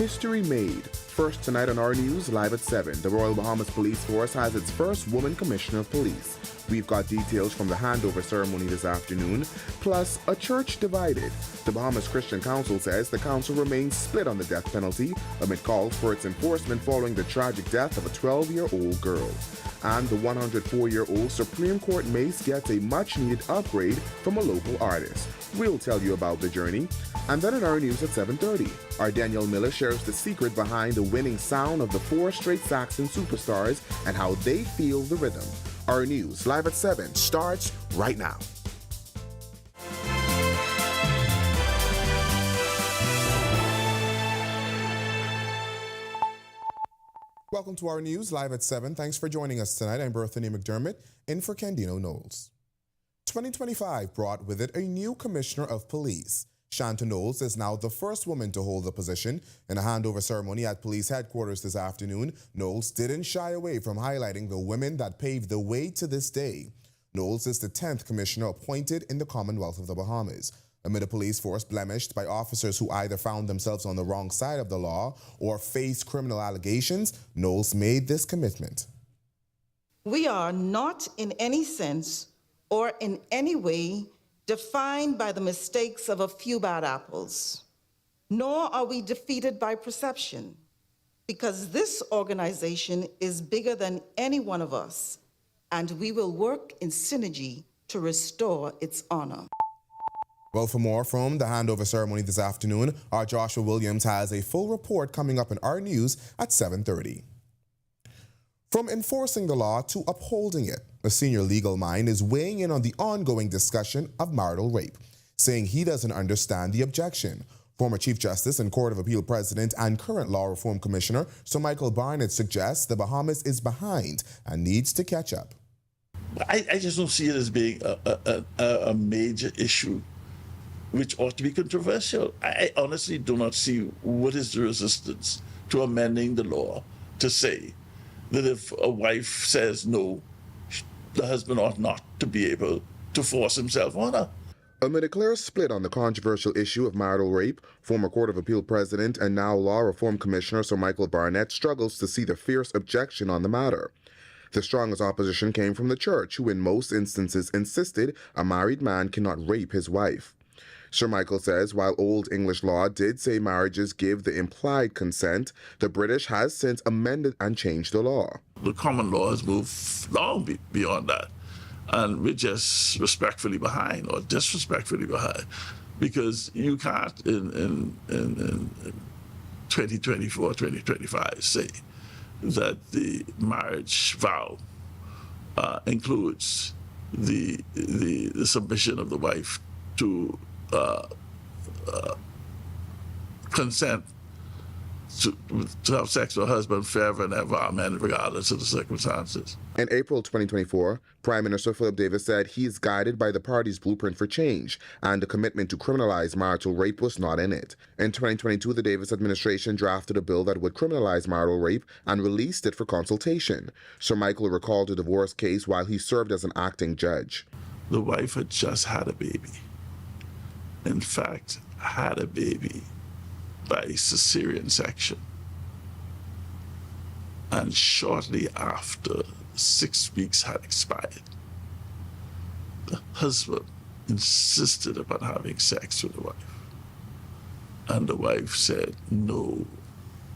History made. First tonight on our news, live at 7, the Royal Bahamas Police Force has its first woman commissioner of police. We've got details from the handover ceremony this afternoon, plus a church divided. The Bahamas Christian Council says the council remains split on the death penalty amid calls for its enforcement following the tragic death of a 12-year-old girl. And the 104-year-old Supreme Court mace gets a much-needed upgrade from a local artist. We'll tell you about the journey. And then in our news at 7:30, our Danielle Miller shares the secret behind the winning sound of the 4 straight Saxon Superstars and how they feel the rhythm. Our news, live at 7, starts right now. Welcome to our news, live at 7. Thanks for joining us tonight. I'm Berthany McDermott, in for Candino Knowles. 2025 brought with it a new Commissioner of Police. Shanta Knowles is now the first woman to hold the position. In a handover ceremony at police headquarters this afternoon, Knowles didn't shy away from highlighting the women that paved the way to this day. Knowles is the 10th commissioner appointed in the Commonwealth of the Bahamas. Amid a police force blemished by officers who either found themselves on the wrong side of the law or faced criminal allegations, Knowles made this commitment. We are not in any sense or in any way defined by the mistakes of a few bad apples, nor are we defeated by perception, because this organization is bigger than any one of us, and we will work in synergy to restore its honor. Well, for more from the handover ceremony this afternoon, our Joshua Williams has a full report coming up in our news at 7:30. From enforcing the law to upholding it, a senior legal mind is weighing in on the ongoing discussion of marital rape, saying he doesn't understand the objection. Former Chief Justice and Court of Appeal President and current Law Reform Commissioner Sir Michael Barnett suggests the Bahamas is behind and needs to catch up. I just don't see it as being a major issue which ought to be controversial. I honestly do not see what is the resistance to amending the law to say that if a wife says no, the husband ought not to be able to force himself on her. Amid a clear split on the controversial issue of marital rape, former Court of Appeal President and now Law Reform Commissioner Sir Michael Barnett struggles to see the fierce objection on the matter. The strongest opposition came from the church, who in most instances insisted a married man cannot rape his wife. Sir Michael says while Old English law did say marriages give the implied consent, the British has since amended and changed the law. The common law has moved long beyond that, and we're just respectfully behind or disrespectfully behind, because you can't in 2024, 2025 say that the marriage vow includes the submission of the wife to consent to have sex with her husband forever and ever, amen, regardless of the circumstances. In April 2024, Prime Minister Philip Davis said he is guided by the party's blueprint for change, and the commitment to criminalize marital rape was not in it. In 2022, the Davis administration drafted a bill that would criminalize marital rape and released it for consultation. Sir Michael recalled a divorce case while he served as an acting judge. The wife had just had a baby. In fact, had a baby by cesarean section. And shortly after 6 weeks had expired, the husband insisted upon having sex with the wife. And the wife said, no,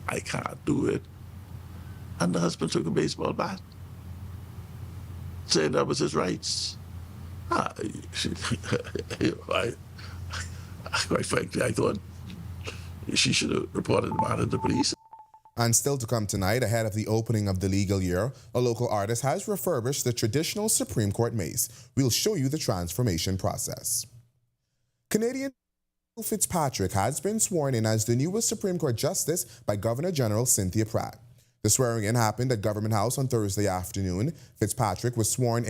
I can't do it. And the husband took a baseball bat, saying that was his rights. Quite frankly, I thought she should have reported the matter to the police. And still to come tonight, ahead of the opening of the legal year, a local artist has refurbished the traditional Supreme Court mace. We'll show you the transformation process. Canadian Fitzpatrick has been sworn in as the newest Supreme Court Justice by Governor General Cynthia Pratt. The swearing-in happened at Government House on Thursday afternoon. Fitzpatrick was born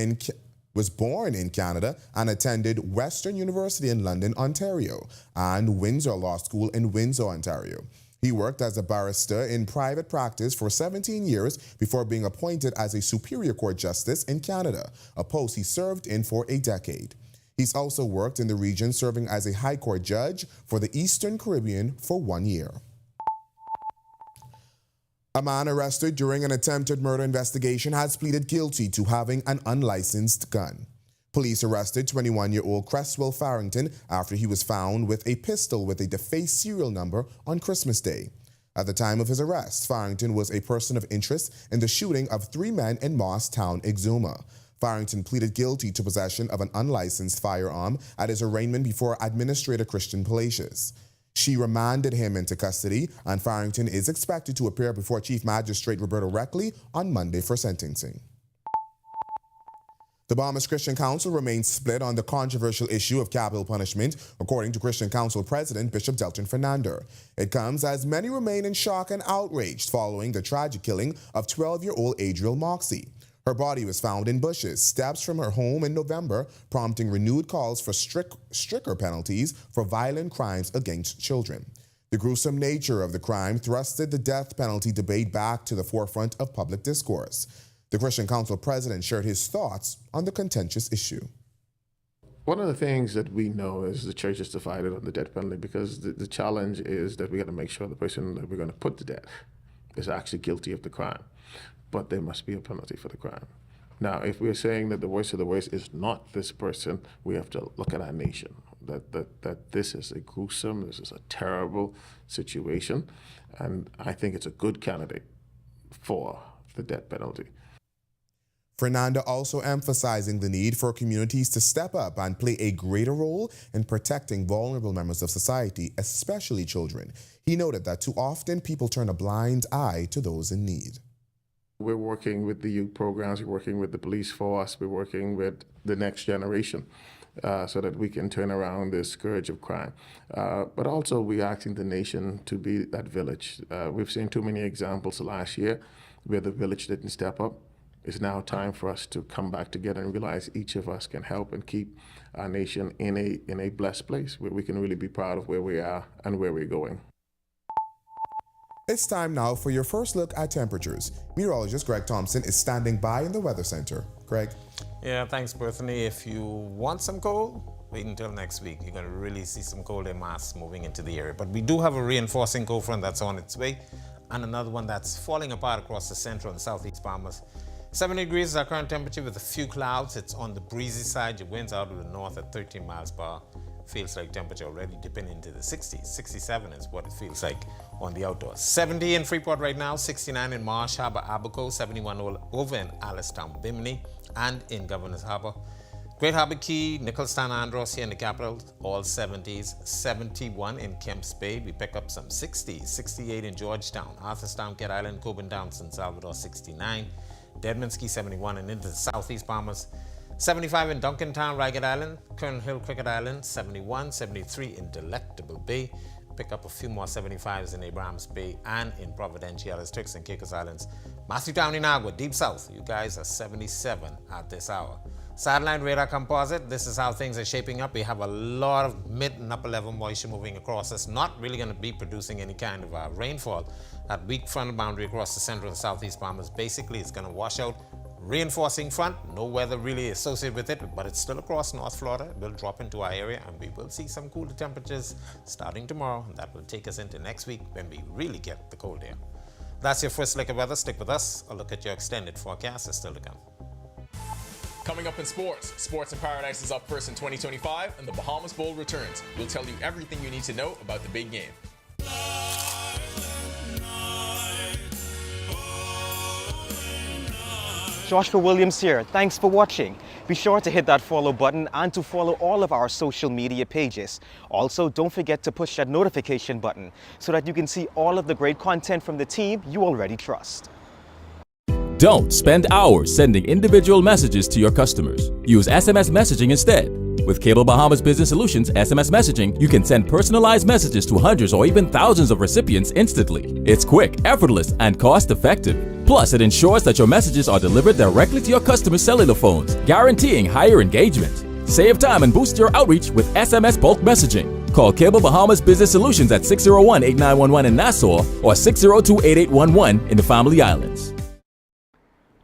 in Canada and attended Western University in London, Ontario, and Windsor Law School in Windsor, Ontario. He worked as a barrister in private practice for 17 years before being appointed as a Superior Court Justice in Canada, a post he served in for a decade. He's also worked in the region, serving as a High Court judge for the Eastern Caribbean for 1 year. A man arrested during an attempted murder investigation has pleaded guilty to having an unlicensed gun. Police arrested 21-year-old Cresswell Farrington after he was found with a pistol with a defaced serial number on Christmas Day. At the time of his arrest, Farrington was a person of interest in the shooting of 3 men in Moss Town, Exuma. Farrington pleaded guilty to possession of an unlicensed firearm at his arraignment before Administrator Christian Palacios. She remanded him into custody, and Farrington is expected to appear before Chief Magistrate Roberta Reckley on Monday for sentencing. The Bahamas Christian Council remains split on the controversial issue of capital punishment, according to Christian Council President Bishop Delton Fernando. It comes as many remain in shock and outraged following the tragic killing of 12-year-old Adriel Moxie. Her body was found in bushes, steps from her home in November, prompting renewed calls for stricter penalties for violent crimes against children. The gruesome nature of the crime thrusted the death penalty debate back to the forefront of public discourse. The Christian Council president shared his thoughts on the contentious issue. One of the things that we know is the church is divided on the death penalty because the challenge is that we got to make sure the person that we're going to put to death is actually guilty of the crime. But there must be a penalty for the crime. Now, if we're saying that the worst of the worst is not this person, we have to look at our nation, that this is a gruesome, this is a terrible situation, and I think it's a good candidate for the death penalty. Fernando also emphasizing the need for communities to step up and play a greater role in protecting vulnerable members of society, especially children. He noted that too often people turn a blind eye to those in need. We're working with the youth programs, we're working with the police force, we're working with the next generation so that we can turn around this scourge of crime. But also we're asking the nation to be that village. We've seen too many examples last year where the village didn't step up. It's now time for us to come back together and realize each of us can help and keep our nation in a blessed place where we can really be proud of where we are and where we're going. It's time now for your first look at temperatures. Meteorologist Greg Thompson is standing by in the Weather Center. Greg? Yeah, thanks, Bethany. If you want some cold, wait until next week. You're going to really see some cold air mass moving into the area. But we do have a reinforcing cold front that's on its way, and another one that's falling apart across the central and southeast Bahamas. 70 degrees is our current temperature with a few clouds. It's on the breezy side. Your winds out of the north at 13 miles per hour. Feels like temperature already dipping into the 60s. 67 is what it feels like on the outdoors. 70 in Freeport right now, 69 in Marsh Harbor, Abaco, 71 over in Alistown, Bimini, and in Governor's Harbor. Great Harbor Key, Nicholstown, Andros here in the capital, all 70s. 71 in Kemps Bay. We pick up some 60s. 68 in Georgetown, Arthurstown, Cat Island, Coburn Down, San Salvador, 69. Deadmanski, 71 and into the southeast Bahamas. 75 in Duncantown, Ragged Island, Colonel Hill, Cricket Island, 71, 73 in Delectable Bay. Pick up a few more 75s in Abrahams Bay and in Providenciales, Turks and Caicos Islands. Matthewtown in Agua, deep south, you guys are 77 at this hour. Satellite radar composite, this is how things are shaping up. We have a lot of mid and upper level moisture moving across us, not really going to be producing any kind of rainfall. That weak frontal boundary across the central and southeast Bahamas, basically it's going to wash out. Reinforcing front, no weather really associated with it, but it's still across North Florida. It will drop into our area and we will see some cooler temperatures starting tomorrow. And that will take us into next week when we really get the cold air. That's your first look at weather. Stick with us. A look at your extended forecast is still to come. Coming up in sports, Sports in Paradise is up first in 2025 and the Bahamas Bowl returns. We'll tell you everything you need to know about the big game. Joshua Williams here. Thanks for watching. Be sure to hit that follow button and to follow all of our social media pages. Also, don't forget to push that notification button so that you can see all of the great content from the team you already trust. Don't spend hours sending individual messages to your customers. Use SMS messaging instead. With Cable Bahamas Business Solutions SMS messaging, you can send personalized messages to hundreds or even thousands of recipients instantly. It's quick, effortless, and cost-effective. Plus, it ensures that your messages are delivered directly to your customers' cellular phones, guaranteeing higher engagement. Save time and boost your outreach with SMS bulk messaging. Call Cable Bahamas Business Solutions at 601-8911 in Nassau or 602-8811 in the Family Islands.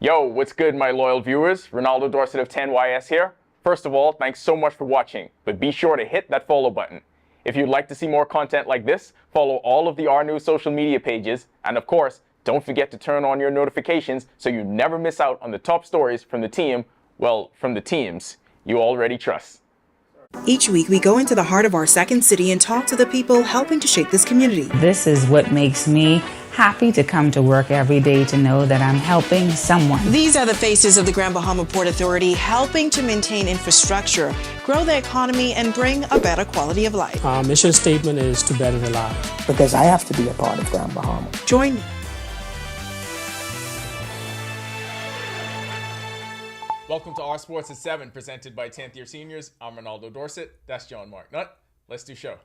Yo, what's good, my loyal viewers? Ronaldo Dorset of 10YS here. First of all, thanks so much for watching, but be sure to hit that follow button. If you'd like to see more content like this, follow all of the R News social media pages, and of course, Don't forget to turn on your notifications so you never miss out on the top stories from the team, well, from the teams you already trust. Each week, we go into the heart of our second city and talk to the people helping to shape this community. This is what makes me happy to come to work every day, to know that I'm helping someone. These are the faces of the Grand Bahama Port Authority, helping to maintain infrastructure, grow the economy, and bring a better quality of life. Our mission statement is to better the life. Because I have to be a part of Grand Bahama. Join me. Welcome to Our Sports at 7, presented by 10th Year Seniors. I'm Ronaldo Dorset. That's John Mark Nutt. Let's do show.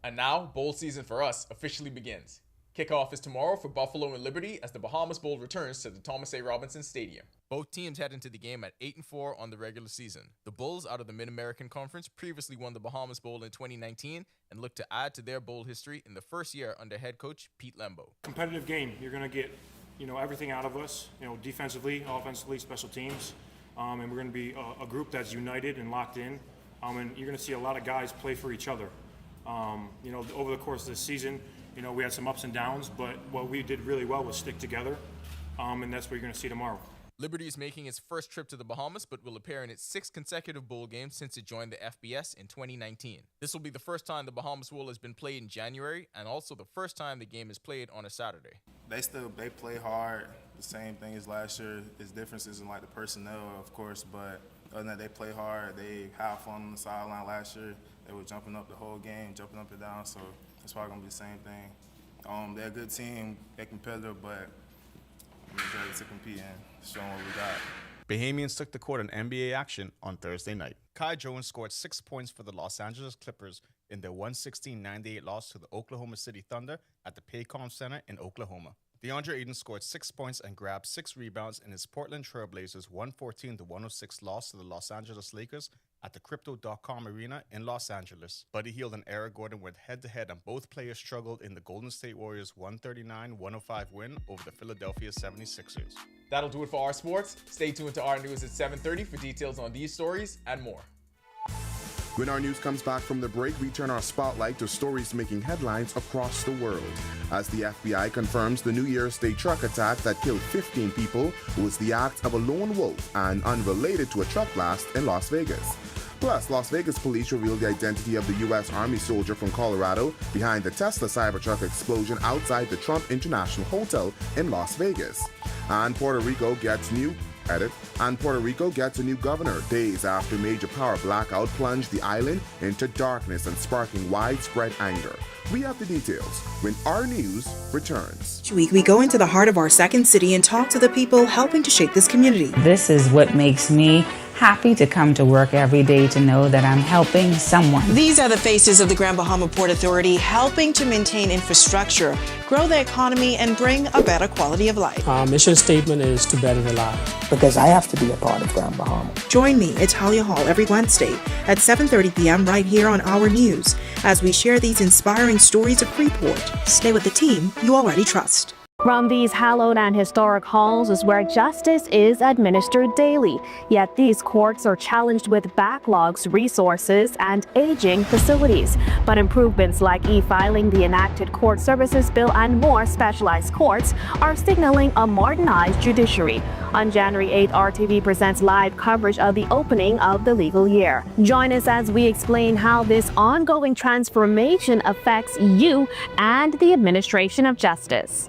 And now, bowl season for us officially begins. Kickoff is tomorrow for Buffalo and Liberty as the Bahamas Bowl returns to the Thomas A. Robinson Stadium. Both teams head into the game at 8-4 on the regular season. The Bulls, out of the Mid-American Conference, previously won the Bahamas Bowl in 2019 and look to add to their bowl history in the first year under head coach Pete Lembo. Competitive game. You're going to get everything out of us, defensively, offensively, special teams. And we're going to be a group that's united and locked in. And you're going to see a lot of guys play for each other. Over the course of this season, we had some ups and downs, but what we did really well was stick together. And that's what you're going to see tomorrow. Liberty is making its first trip to the Bahamas, but will appear in its 6th consecutive bowl game since it joined the FBS in 2019. This will be the first time the Bahamas Bowl has been played in January, and also the first time the game is played on a Saturday. They play hard, the same thing as last year. There's differences in the personnel, of course, but other than that, they play hard. They had fun on the sideline last year. They were jumping up the whole game, jumping up and down, so it's probably going to be the same thing. They're a good team, they're competitive, but we're ready to compete and show them what we got. Bahamians took the court in NBA action on Thursday night. Kai Jones scored 6 points for the Los Angeles Clippers in their 116-98 loss to the Oklahoma City Thunder at the Paycom Center in Oklahoma. DeAndre Ayton scored 6 points and grabbed 6 rebounds in his Portland Trailblazers 114-106 loss to the Los Angeles Lakers at the Crypto.com Arena in Los Angeles. Buddy Hield and Eric Gordon went head-to-head, and both players struggled in the Golden State Warriors' 139-105 win over the Philadelphia 76ers. That'll do it for Our Sports. Stay tuned to Our News at 7:30 for details on these stories and more. When our news comes back from the break, we turn our spotlight to stories making headlines across the world. As the FBI confirms the New Year's Day truck attack that killed 15 people was the act of a lone wolf and unrelated to a truck blast in Las Vegas. Plus, Las Vegas police revealed the identity of the U.S. Army soldier from Colorado behind the Tesla Cybertruck explosion outside the Trump International Hotel in Las Vegas. And Puerto Rico gets a new governor days after major power blackout plunged the island into darkness and sparking widespread anger. We have the details when Our News returns. Each week, we go into the heart of our second city and talk to the people helping to shape this community. This is what makes me happy to come to work every day, to know that I'm helping someone. These are the faces of the Grand Bahama Port Authority, helping to maintain infrastructure, grow the economy, and bring a better quality of life. Our mission statement is to better the life. Because I have to be a part of Grand Bahama. Join me at Talia Hall every Wednesday at 7:30 p.m. right here on Our News as we share these inspiring stories of Freeport. Stay with the team you already trust. From these hallowed and historic halls is where justice is administered daily. Yet these courts are challenged with backlogs, resources, and aging facilities. But improvements like e-filing, the enacted court services bill, and more specialized courts are signaling a modernized judiciary. On January 8th, RTV presents live coverage of the opening of the legal year. Join us as we explain how this ongoing transformation affects you and the administration of justice.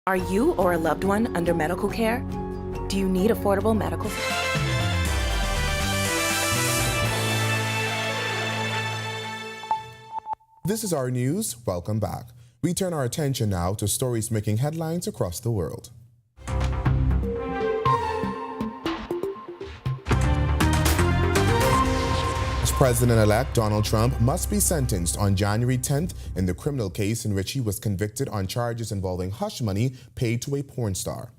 Are you or a loved one under medical care? Do you need affordable medical care? This is Our News. Welcome back. We turn our attention now to stories making headlines across the world. President-elect Donald Trump must be sentenced on January 10th in the criminal case in which he was convicted on charges involving hush money paid to a porn star.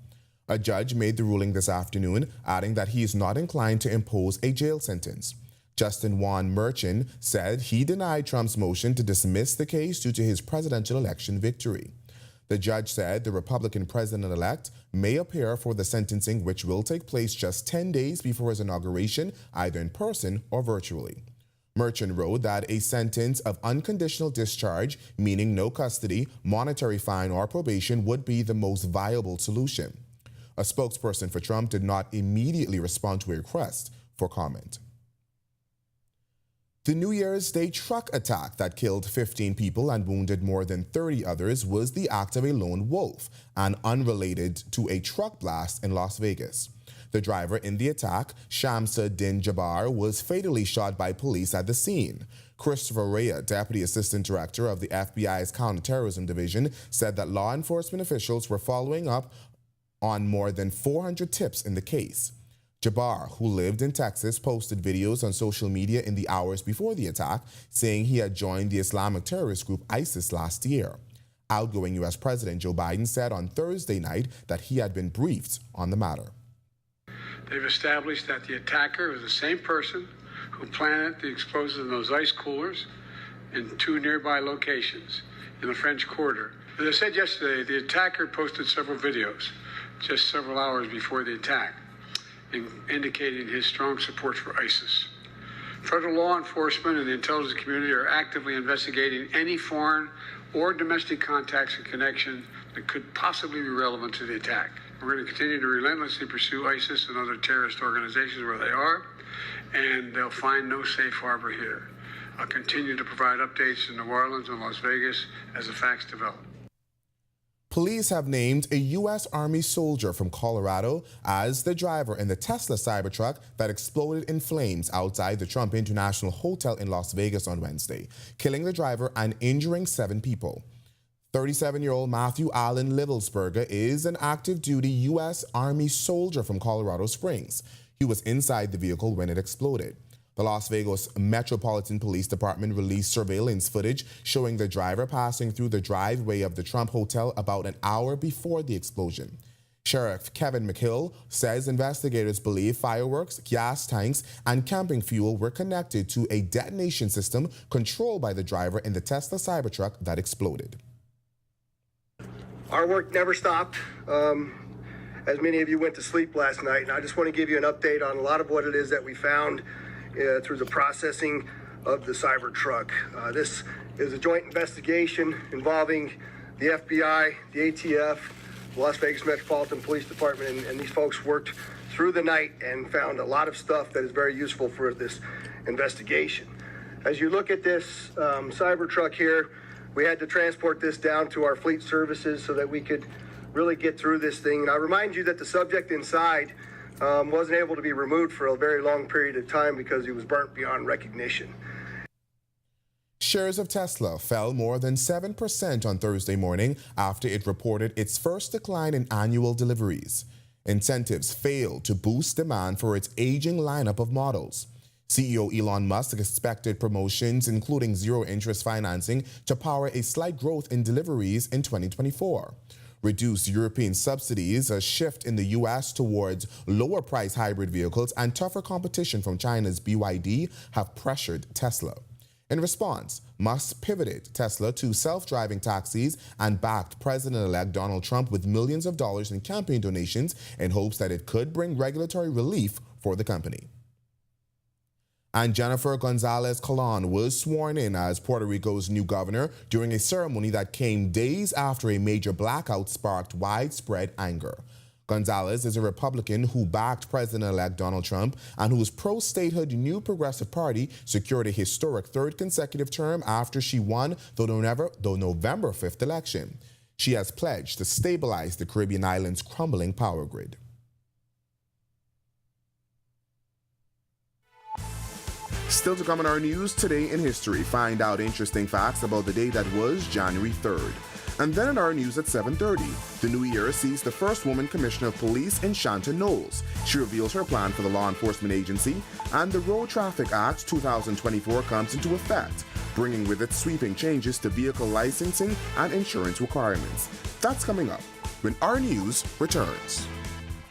A judge made the ruling this afternoon, adding that he is not inclined to impose a jail sentence. Justin Juan Merchan said he denied Trump's motion to dismiss the case due to his presidential election victory. The judge said the Republican president-elect may appear for the sentencing, which will take place just 10 days before his inauguration, either in person or virtually. Merchant wrote that a sentence of unconditional discharge, meaning no custody, monetary fine, or probation, would be the most viable solution. A spokesperson for Trump did not immediately respond to a request for comment. The New Year's Day truck attack that killed 15 people and wounded more than 30 others was the act of a lone wolf and unrelated to a truck blast in Las Vegas. The driver in the attack, Shamsa Din Jabbar, was fatally shot by police at the scene. Christopher Rea, Deputy Assistant Director of the FBI's Counterterrorism Division, said that law enforcement officials were following up on more than 400 tips in the case. Jabbar, who lived in Texas, posted videos on social media in the hours before the attack, saying he had joined the Islamic terrorist group ISIS last year. Outgoing U.S. President Joe Biden said on Thursday night that he had been briefed on the matter. They've established that the attacker was the same person who planted the explosives in those ice coolers in 2 nearby locations in the French Quarter. As I said yesterday, the attacker posted several videos just several hours before the attack, indicating his strong support for ISIS. Federal law enforcement and the intelligence community are actively investigating any foreign or domestic contacts and connection that could possibly be relevant to the attack. We're going to continue to relentlessly pursue ISIS and other terrorist organizations where they are, and they'll find no safe harbor here. I'll continue to provide updates in New Orleans and Las Vegas as the facts develop. Police have named a U.S. Army soldier from Colorado as the driver in the Tesla Cybertruck that exploded in flames outside the Trump International Hotel in Las Vegas on Wednesday, killing the driver and injuring 7 people. 37-year-old Matthew Allen Livelsberger is an active-duty U.S. Army soldier from Colorado Springs. He was inside the vehicle when it exploded. The Las Vegas Metropolitan Police Department released surveillance footage showing the driver passing through the driveway of the Trump Hotel about an hour before the explosion. Sheriff Kevin McHill says investigators believe fireworks, gas tanks, and camping fuel were connected to a detonation system controlled by the driver in the Tesla Cybertruck that exploded. Our work never stopped. As many of you went to sleep last night, and I just want to give you an update on a lot of what it is that we found through the processing of the Cybertruck. This is a joint investigation involving the FBI, the ATF, the Las Vegas Metropolitan Police Department, and these folks worked through the night and found a lot of stuff that is very useful for this investigation. As you look at this Cybertruck here, we had to transport this down to our fleet services so that we could really get through this thing. And I remind you that the subject inside wasn't able to be removed for a very long period of time because he was burnt beyond recognition. Shares of Tesla fell more than 7% on Thursday morning after it reported its first decline in annual deliveries. Incentives failed to boost demand for its aging lineup of models. CEO Elon Musk expected promotions, including zero-interest financing, to power a slight growth in deliveries in 2024. Reduced European subsidies, a shift in the U.S. towards lower-priced hybrid vehicles, and tougher competition from China's BYD have pressured Tesla. In response, Musk pivoted Tesla to self-driving taxis and backed President-elect Donald Trump with millions of dollars in campaign donations in hopes that it could bring regulatory relief for the company. And Jennifer Gonzalez Colon was sworn in as Puerto Rico's new governor during a ceremony that came days after a major blackout sparked widespread anger. Gonzalez is a Republican who backed President-elect Donald Trump and whose pro-statehood New Progressive Party secured a historic 3rd consecutive term after she won the November 5th election. She has pledged to stabilize the Caribbean islands' crumbling power grid. Still to come in our news today in history, find out interesting facts about the day that was January 3rd. And then in our news at 7:30, the new year sees the first woman commissioner of police in Shanta Knowles. She reveals her plan for the law enforcement agency, and the Road Traffic Act 2024 comes into effect, bringing with it sweeping changes to vehicle licensing and insurance requirements. That's coming up when our news returns.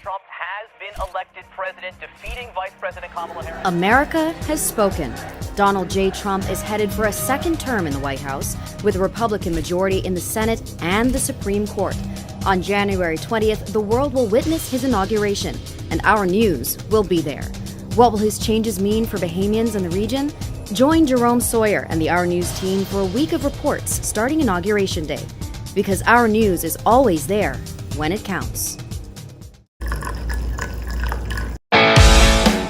Trump has been elected president, defeating Vice President Kamala Harris. America has spoken. Donald J. Trump is headed for a second term in the White House, with a Republican majority in the Senate and the Supreme Court. On January 20th, the world will witness his inauguration, and our news will be there. What will his changes mean for Bahamians in the region? Join Jerome Sawyer and the Our News team for a week of reports starting Inauguration Day, because Our News is always there when it counts.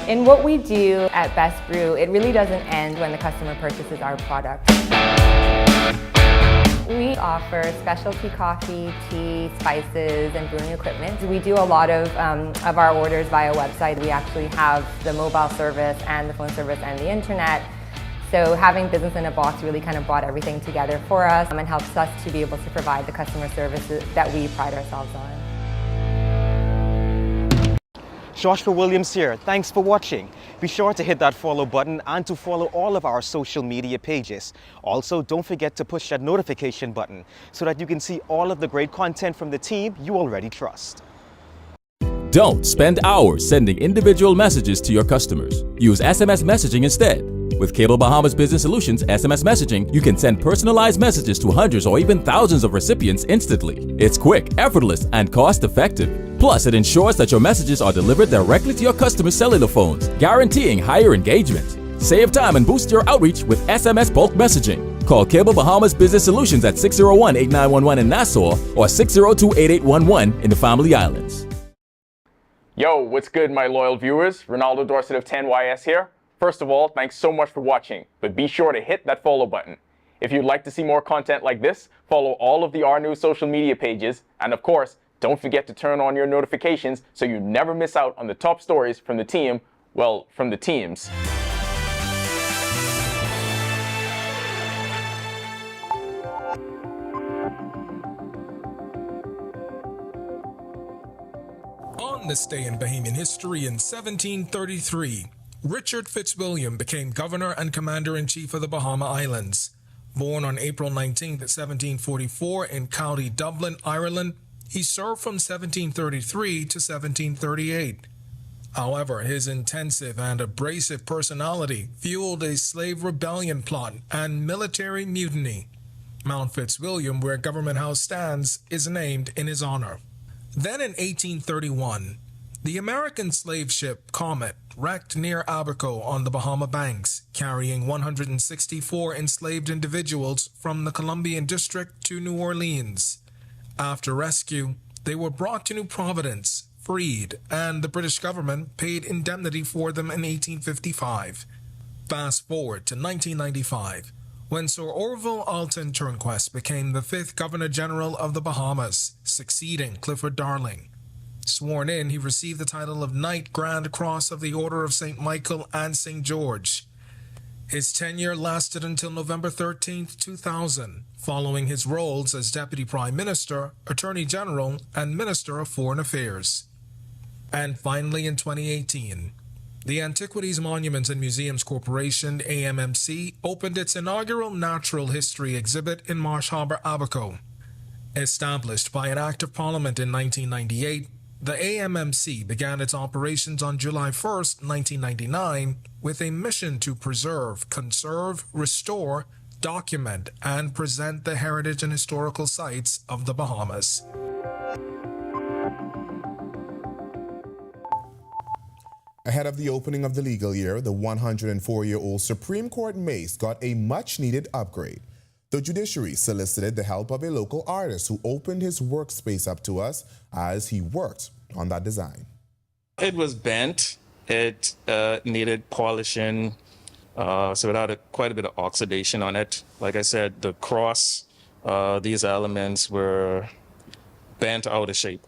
In what we do at Best Brew, it really doesn't end when the customer purchases our product. We offer specialty coffee, tea, spices, and brewing equipment. We do a lot of our orders via website. We actually have the mobile service and the phone service and the internet. So having business in a box really kind of brought everything together for us and helps us to be able to provide the customer services that we pride ourselves on. Joshua Williams here. Thanks for watching. Be sure to hit that follow button and to follow all of our social media pages. Also, don't forget to push that notification button so that you can see all of the great content from the team you already trust. Don't spend hours sending individual messages to your customers. Use SMS messaging instead. With Cable Bahama's Business Solutions SMS messaging, you can send personalized messages to hundreds or even thousands of recipients instantly. It's quick, effortless, and cost-effective. Plus, it ensures that your messages are delivered directly to your customers' cellular phones, guaranteeing higher engagement. Save time and boost your outreach with SMS bulk messaging. Call Cable Bahama's Business Solutions at 601-8911 in Nassau or 602-8811 in the Family Islands. Yo, what's good, my loyal viewers? Ronaldo Dorset of 10YS here. First of all, thanks so much for watching, but be sure to hit that follow button. If you'd like to see more content like this, follow all of the Our News social media pages, and of course, don't forget to turn on your notifications so you never miss out on the top stories from the team, well, from the teams. On this day in Bahamian history in 1733, Richard Fitzwilliam became governor and commander-in-chief of the Bahama Islands. Born on April 19, 1744 in County Dublin, Ireland, he served from 1733 to 1738. However, his intensive and abrasive personality fueled a slave rebellion plot and military mutiny. Mount Fitzwilliam, where Government House stands, is named in his honor. Then in 1831, the American slave ship Comet wrecked near Abaco on the Bahama Banks, carrying 164 enslaved individuals from the Columbian District to New Orleans. After rescue, they were brought to New Providence, freed, and the British government paid indemnity for them in 1855. Fast forward to 1995, when Sir Orville Alton Turnquest became the 5th Governor General of the Bahamas, succeeding Clifford Darling. Sworn in, he received the title of Knight Grand Cross of the Order of St. Michael and St. George. His tenure lasted until November 13, 2000, following his roles as Deputy Prime Minister, Attorney General, and Minister of Foreign Affairs. And finally, in 2018, the Antiquities Monuments and Museums Corporation, AMMC, opened its inaugural Natural History exhibit in Marsh Harbor, Abaco. Established by an Act of Parliament in 1998, the AMMC began its operations on July 1, 1999, with a mission to preserve, conserve, restore, document, and present the heritage and historical sites of the Bahamas. Ahead of the opening of the legal year, the 104-year-old Supreme Court mace got a much-needed upgrade. The Judiciary solicited the help of a local artist who opened his workspace up to us as he worked on that design. It was bent. It needed polishing, so it had quite a bit of oxidation on it. Like I said, the cross, these elements were bent out of shape.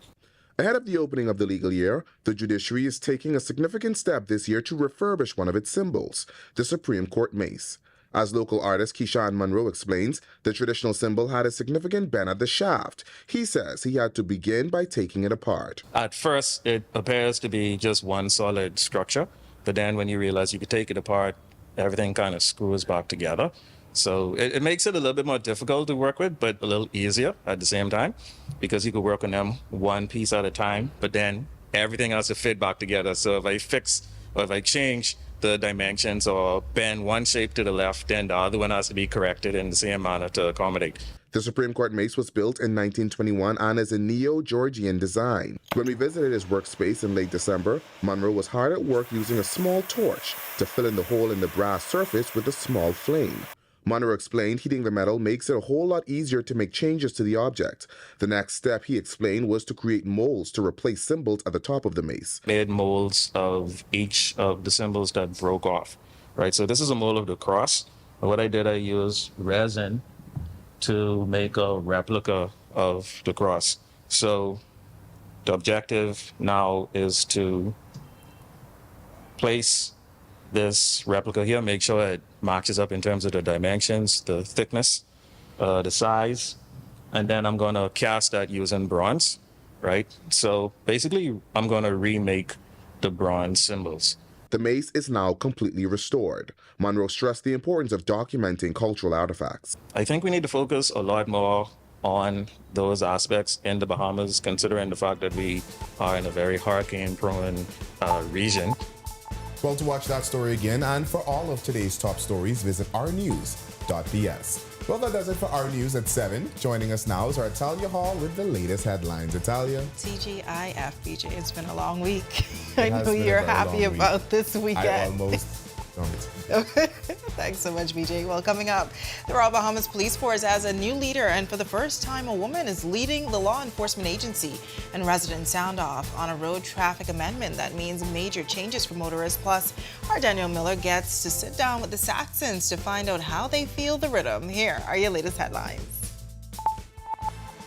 Ahead of the opening of the legal year, the Judiciary is taking a significant step this year to refurbish one of its symbols, the Supreme Court mace. As local artist Keyshawn Monroe explains, the traditional symbol had a significant bend at the shaft. He says he had to begin by taking it apart. At first, it appears to be just one solid structure, but then when you realize you could take it apart, everything kind of screws back together. So it makes it a little bit more difficult to work with, but a little easier at the same time, because you could work on them one piece at a time, but then everything else will fit back together. So if I fix or if I change the dimensions or bend one shape to the left, then the other one has to be corrected in the same manner to accommodate. The Supreme Court mace was built in 1921 and is a neo-Georgian design. When we visited his workspace in late December, Monroe was hard at work using a small torch to fill in the hole in the brass surface with a small flame. Monroe explained heating the metal makes it a whole lot easier to make changes to the object. The next step, he explained, was to create molds to replace symbols at the top of the mace. Made molds of each of the symbols that broke off, right? So this is a mold of the cross. What I did, I used resin to make a replica of the cross. So the objective now is to place this replica here, make sure it matches up in terms of the dimensions, the thickness, the size, and then I'm going to cast that using bronze, right? So basically, I'm going to remake the bronze symbols. The mace is now completely restored. Monroe stressed the importance of documenting cultural artifacts. I think we need to focus a lot more on those aspects in the Bahamas, considering the fact that we are in a very hurricane-prone region. Well, to watch that story again and for all of today's top stories, visit rnews.bs. Well, that does it for our news at 7. Joining us now is our Italia Hall with the latest headlines. Italia. TGIF, BJ. It's been a long week. I know you're happy about this weekend. I almost don't. Thanks so much, BJ. Well, coming up, the Royal Bahamas Police Force has a new leader, and for the first time, a woman is leading the law enforcement agency. And residents sound off on a road traffic amendment that means major changes for motorists. Plus, our Daniel Miller gets to sit down with the Saxons to find out how they feel the rhythm. Here are your latest headlines.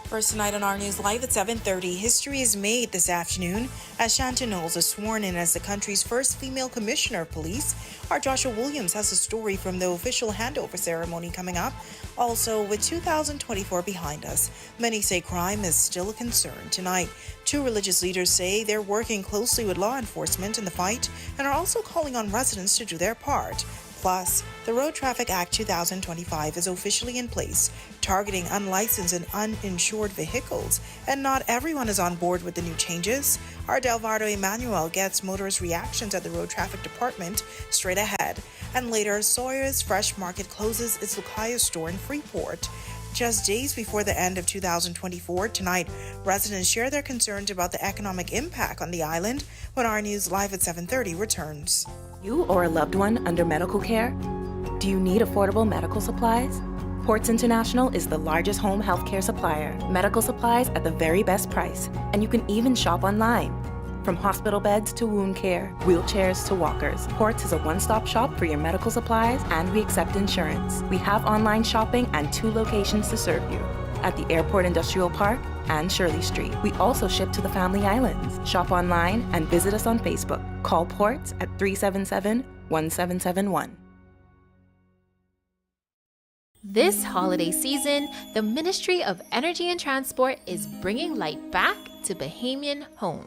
First tonight on our news live at 7:30, history is made this afternoon as Shanta Knowles is sworn in as the country's first female commissioner of police. Our Joshua Williams has a story from the official handover ceremony coming up. Also, with 2024 behind us, many say crime is still a concern. Tonight, 2 religious leaders say they're working closely with law enforcement in the fight and are also calling on residents to do their part. Plus, the Road Traffic Act 2025 is officially in place, targeting unlicensed and uninsured vehicles, and not everyone is on board with the new changes. Our Delvardo Emmanuel gets motorist reactions at the Road Traffic Department straight ahead. And later, Sawyer's Fresh Market closes its Lucaya store in Freeport. Just days before the end of 2024, tonight, residents share their concerns about the economic impact on the island when our news live at 7:30 returns. You or a loved one under medical care? Do you need affordable medical supplies? Ports International is the largest home healthcare supplier. Medical supplies at the very best price, and you can even shop online. From hospital beds to wound care, wheelchairs to walkers, Ports is a one-stop shop for your medical supplies, and we accept insurance. We have online shopping and 2 locations to serve you, at the Airport Industrial Park and Shirley Street. We also ship to the Family Islands. Shop online and visit us on Facebook. Call Ports at 377-1771. This holiday season, the Ministry of Energy and Transport is bringing light back to Bahamian homes.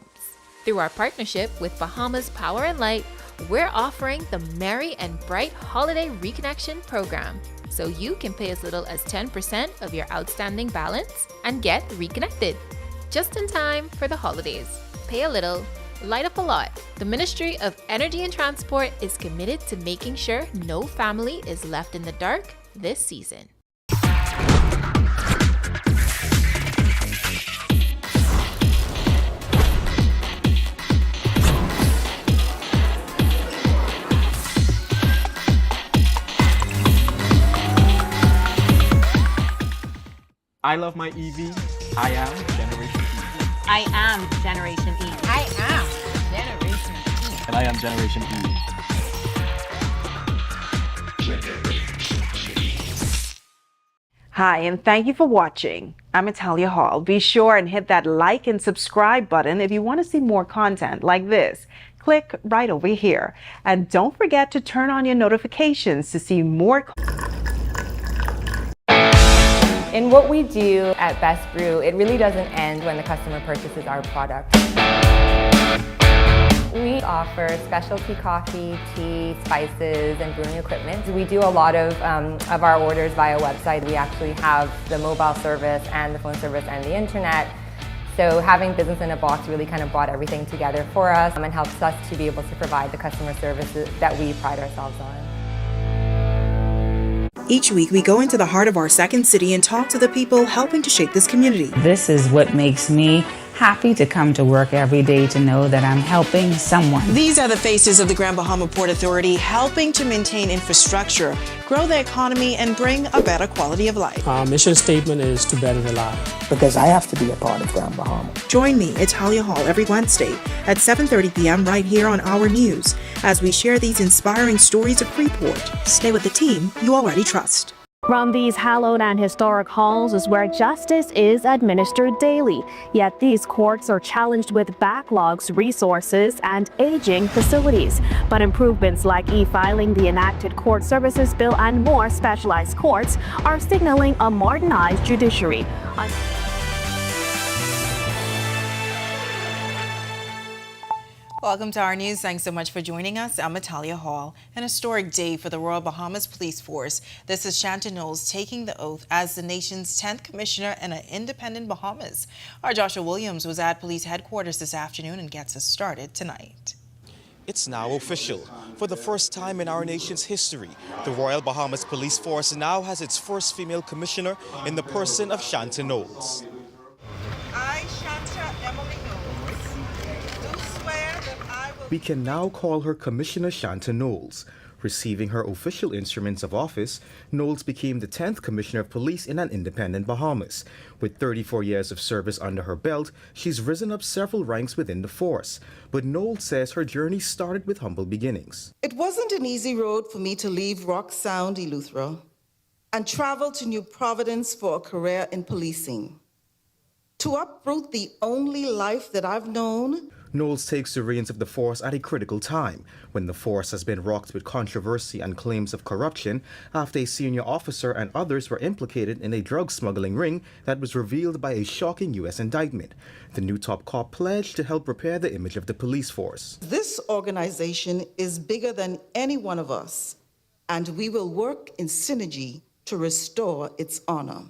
Through our partnership with Bahamas Power and Light, we're offering the Merry and Bright Holiday Reconnection Program, so you can pay as little as 10% of your outstanding balance and get reconnected. Just in time for the holidays. Pay a little, light up a lot. The Ministry of Energy and Transport is committed to making sure no family is left in the dark this season. I love my EV. I am Generation E. I am Generation E. I am Generation E. And I am Generation E. Hi, and thank you for watching. I'm Italia Hall. Be sure and hit that like and subscribe button if you want to see more content like this. Click right over here. And don't forget to turn on your notifications to see more. In what we do at Best Brew, it really doesn't end when the customer purchases our product. We offer specialty coffee, tea, spices, and brewing equipment. We do a lot of our orders via website. We actually have the mobile service and the phone service and the internet. So having business in a box really kind of brought everything together for us and helps us to be able to provide the customer services that we pride ourselves on. Each week, we go into the heart of our second city and talk to the people helping to shape this community. This is what makes me happy to come to work every day, to know that I'm helping someone. These are the faces of the Grand Bahama Port Authority, helping to maintain infrastructure, grow the economy, and bring a better quality of life. Our mission statement is to better the life. Because I have to be a part of Grand Bahama. Join me, Italia Hall, every Wednesday at 7:30 p.m. right here on Our News as we share these inspiring stories of Freeport. Stay with the team you already trust. From these hallowed and historic halls is where justice is administered daily. Yet these courts are challenged with backlogs, resources, and aging facilities. But improvements like e-filing, the enacted court services bill, and more specialized courts are signaling a modernized judiciary. Welcome to our news. Thanks so much for joining us. I'm Italia Hall. An historic day for the Royal Bahamas Police Force. This is Shanton Knowles taking the oath as the nation's 10th commissioner in an independent Bahamas. Our Joshua Williams was at police headquarters this afternoon and gets us started tonight. It's now official. For the first time in our nation's history, the Royal Bahamas Police Force now has its first female commissioner in the person of Shanton Knowles. I, Shanta Emily Knowles, do swear that I will... We can now call her Commissioner Shanton Knowles. Receiving her official instruments of office, Knowles became the 10th Commissioner of Police in an independent Bahamas. With 34 years of service under her belt, she's risen up several ranks within the force. But Knowles says her journey started with humble beginnings. It wasn't an easy road for me to leave Rock Sound, Eleuthera, and travel to New Providence for a career in policing. To uproot the only life that I've known. Knowles takes the reins of the force at a critical time, when the force has been rocked with controversy and claims of corruption after a senior officer and others were implicated in a drug smuggling ring that was revealed by a shocking U.S. indictment. The new top cop pledged to help repair the image of the police force. This organization is bigger than any one of us, and we will work in synergy to restore its honor.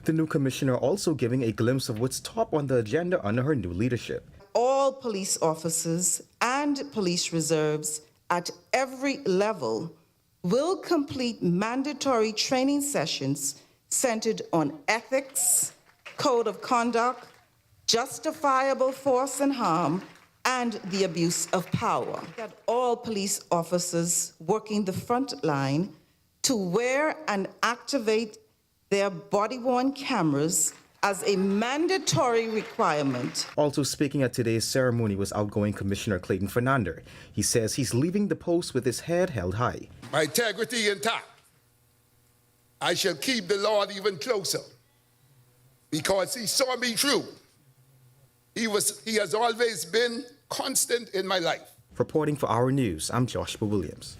The new commissioner also giving a glimpse of what's top on the agenda under her new leadership. All police officers and police reserves at every level will complete mandatory training sessions centered on ethics, code of conduct, justifiable force and harm, and the abuse of power. That all police officers working the front line to wear and activate their body-worn cameras as a mandatory requirement. Also speaking at today's ceremony was outgoing Commissioner Clayton Fernander. He says he's leaving the post with his head held high. My integrity intact. I shall keep the Lord even closer because he saw me through. He has always been constant in my life. Reporting for Our News, I'm Joshua Williams.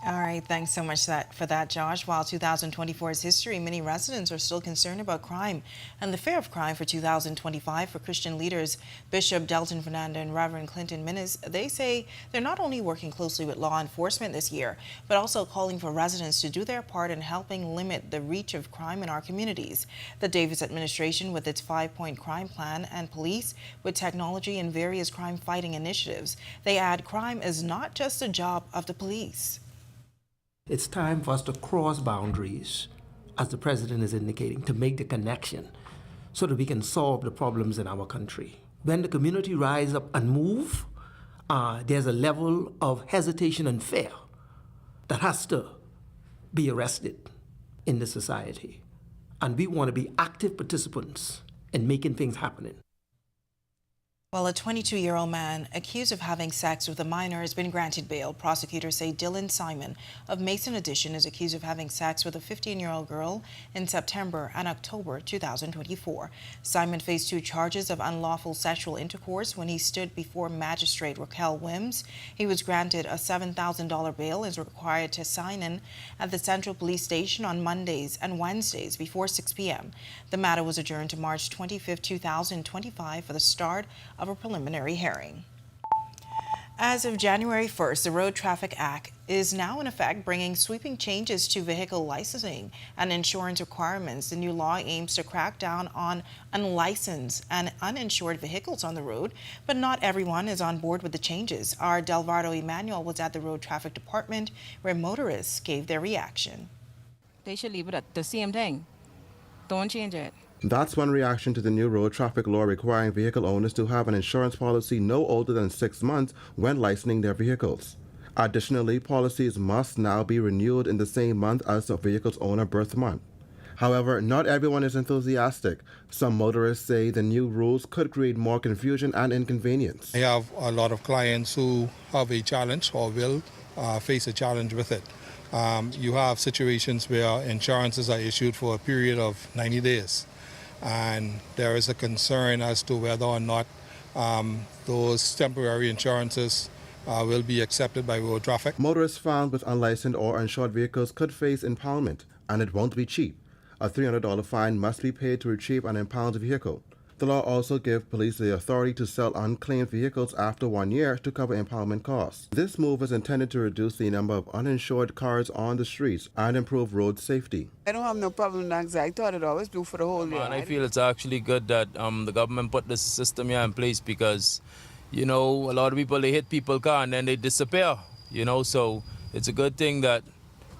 All right, thanks so much for that, Josh. While 2024 is history, many residents are still concerned about crime and the fear of crime for 2025. For Christian leaders, Bishop Delton Fernando and Reverend Clinton Minnis, they say they're not only working closely with law enforcement this year, but also calling for residents to do their part in helping limit the reach of crime in our communities. The Davis administration, with its 5-point crime plan, and police with technology and various crime-fighting initiatives, they add crime is not just a job of the police. It's time for us to cross boundaries, as the president is indicating, to make the connection so that we can solve the problems in our country. When the community rise up and move, there's a level of hesitation and fear that has to be arrested in the society. And we want to be active participants in making things happen. Well, a 22-year-old man accused of having sex with a minor has been granted bail. Prosecutors say Dylan Simon of Mason Addition is accused of having sex with a 15-year-old girl in September and October 2024. Simon faced 2 charges of unlawful sexual intercourse when he stood before Magistrate Raquel Wims. He was granted a $7,000 bail and is required to sign in at the Central Police Station on Mondays and Wednesdays before 6 p.m. The matter was adjourned to March 25, 2025 for the start of a preliminary hearing. As of January 1st, the Road Traffic Act is now in effect, bringing sweeping changes to vehicle licensing and insurance requirements. The new law aims to crack down on unlicensed and uninsured vehicles on the road, but not everyone is on board with the changes. Our Delvardo Emmanuel was at the Road Traffic Department where motorists gave their reaction. They should leave it at the same thing. Don't change it. That's one reaction to the new road traffic law requiring vehicle owners to have an insurance policy no older than 6 months when licensing their vehicles. Additionally, policies must now be renewed in the same month as the vehicle's owner birth month. However, not everyone is enthusiastic. Some motorists say the new rules could create more confusion and inconvenience. I have a lot of clients who have a challenge or will face a challenge with it. You have situations where insurances are issued for a period of 90 days. And there is a concern as to whether or not those temporary insurances will be accepted by road traffic. Motorists found with unlicensed or uninsured vehicles could face impoundment, and it won't be cheap. A $300 fine must be paid to retrieve an impounded vehicle. The law also gives police the authority to sell unclaimed vehicles after 1 year to cover impoundment costs. This move is intended to reduce the number of uninsured cars on the streets and improve road safety. I don't have no problem with that. I thought it always do for the whole year. And I feel it's actually good that the government put this system here in place because, you know, a lot of people, they hit people's car and then they disappear, you know, so it's a good thing that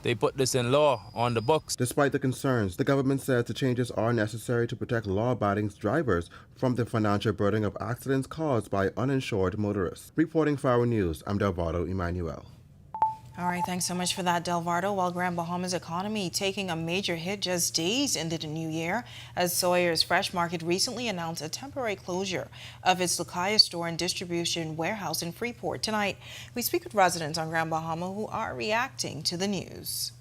they put this in law on the books. Despite the concerns, the government says the changes are necessary to protect law-abiding drivers from the financial burden of accidents caused by uninsured motorists. Reporting for Our News, I'm Delvardo Emmanuel. All right, thanks so much for that, Delvardo. While Grand Bahama's economy taking a major hit just days into the new year, as Sawyer's Fresh Market recently announced a temporary closure of its Lucaya store and distribution warehouse in Freeport. Tonight, we speak with residents on Grand Bahama who are reacting to the news.